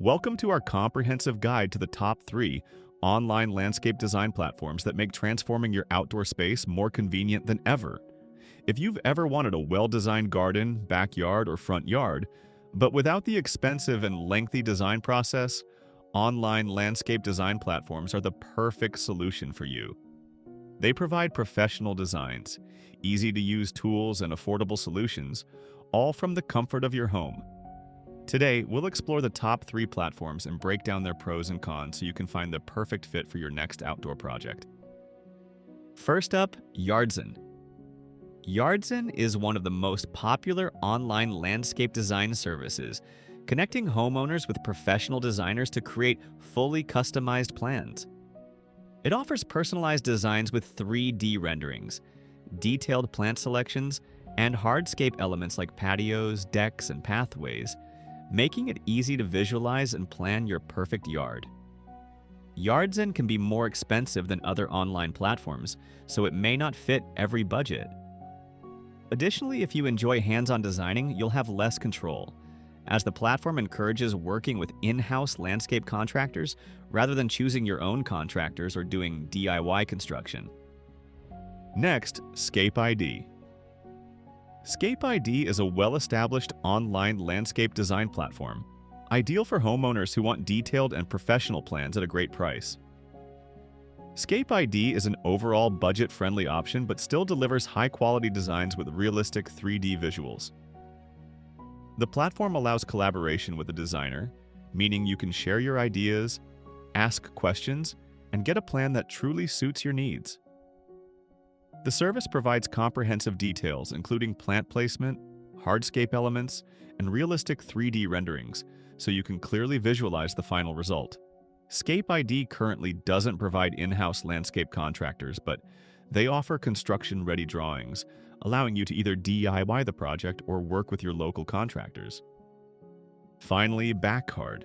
Welcome to our comprehensive guide to the top 3 online landscape design platforms that make transforming your outdoor space more convenient than ever. If you've ever wanted a well-designed garden, backyard, or front yard, but without the expensive and lengthy design process, online landscape design platforms are the perfect solution for you. They provide professional designs, easy-to-use tools, and affordable solutions, all from the comfort of your home. Today, we'll explore the top 3 platforms and break down their pros and cons so you can find the perfect fit for your next outdoor project. First up, Yardzen. Yardzen is one of the most popular online landscape design services, connecting homeowners with professional designers to create fully customized plans. It offers personalized designs with 3D renderings, detailed plant selections, and hardscape elements like patios, decks, and pathways, making it easy to visualize and plan your perfect yard. Yardzen can be more expensive than other online platforms, so it may not fit every budget. Additionally, if you enjoy hands-on designing, you'll have less control, as the platform encourages working with in-house landscape contractors rather than choosing your own contractors or doing DIY construction. Next, Scape ID. Scape ID is a well-established online landscape design platform, ideal for homeowners who want detailed and professional plans at a great price. Scape ID is an overall budget-friendly option but still delivers high-quality designs with realistic 3D visuals. The platform allows collaboration with a designer, meaning you can share your ideas, ask questions, and get a plan that truly suits your needs. The service provides comprehensive details, including plant placement, hardscape elements, and realistic 3D renderings, so you can clearly visualize the final result. Scape ID currently doesn't provide in-house landscape contractors, but they offer construction-ready drawings, allowing you to either DIY the project or work with your local contractors. Finally, Backcard.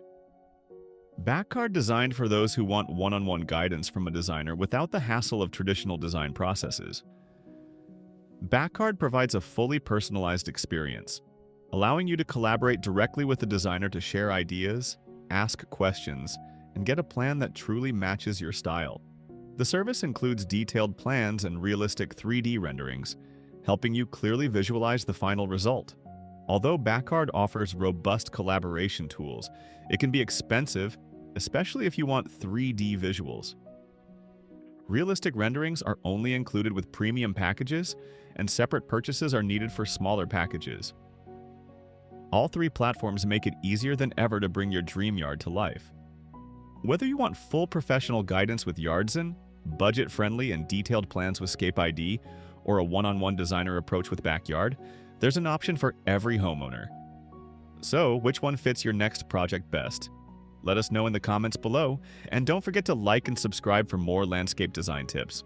Backcard designed for those who want one-on-one guidance from a designer without the hassle of traditional design processes. Backcard provides a fully personalized experience, allowing you to collaborate directly with the designer to share ideas, ask questions, and get a plan that truly matches your style. The service includes detailed plans and realistic 3D renderings, helping you clearly visualize the final result. Although Backcard offers robust collaboration tools, it can be expensive, especially if you want 3D visuals. Realistic renderings are only included with premium packages, and separate purchases are needed for smaller packages. All 3 platforms make it easier than ever to bring your dream yard to life. Whether you want full professional guidance with Yardzen, budget-friendly and detailed plans with Scape ID, or a one-on-one designer approach with Backyard, there's an option for every homeowner. So, which one fits your next project best? Let us know in the comments below, and don't forget to like and subscribe for more landscape design tips.